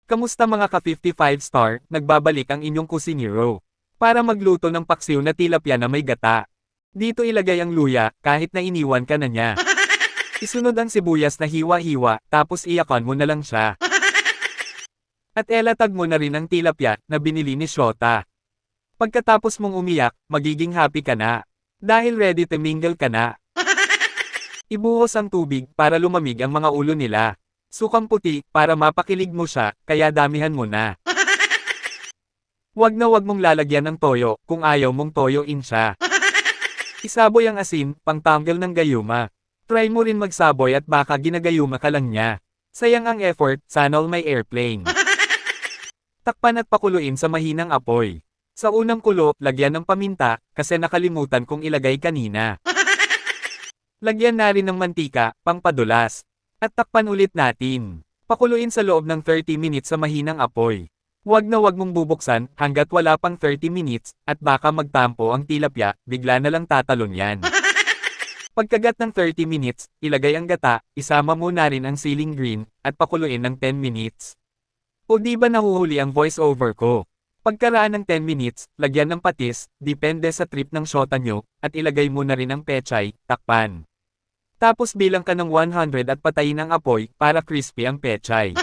Kamusta mga ka-55 star, nagbabalik ang inyong kusinero. Para magluto ng paksiw na tilapia na may gata. Dito ilagay ang luya, kahit na iniwan ka na niya. Isunod ang sibuyas na hiwa-hiwa, tapos iyakan mo na lang siya. At elatag mo na rin ang tilapia, na binili ni Shota. Pagkatapos mong umiyak, magiging happy ka na. Dahil ready to mingle ka na. Ibuhos ang tubig, para lumamig ang mga ulo nila. Sukang puti, para mapakilig mo siya, kaya damihan mo na. Wag mong lalagyan ng toyo, kung ayaw mong toyoin siya. Isaboy ang asin, pangtanggal ng gayuma. Try mo rin magsaboy at baka ginagayuma ka lang niya. Sayang ang effort, sana all may airplane. Takpan at pakuluin sa mahinang apoy. Sa unang kulo, lagyan ng paminta, kasi nakalimutan kong ilagay kanina. Lagyan na rin ng mantika, pangpadulas. At takpan ulit natin. Pakuluin sa loob ng 30 minutes sa mahinang apoy. Wag mong bubuksan, hanggat wala pang 30 minutes, at baka magtampo ang tilapia, bigla na lang tatalon yan. Pagkagat ng 30 minutes, ilagay ang gata, isama mo na rin ang ceiling green, at pakuluin ng 10 minutes. O di ba nahuhuli ang voice over ko? Pagkaraan ng 10 minutes, lagyan ng patis, depende sa trip ng shota nyo, at ilagay mo na rin ang pechay, takpan. Tapos bilang ka ng 100 at patayin ang apoy, para crispy ang pechay.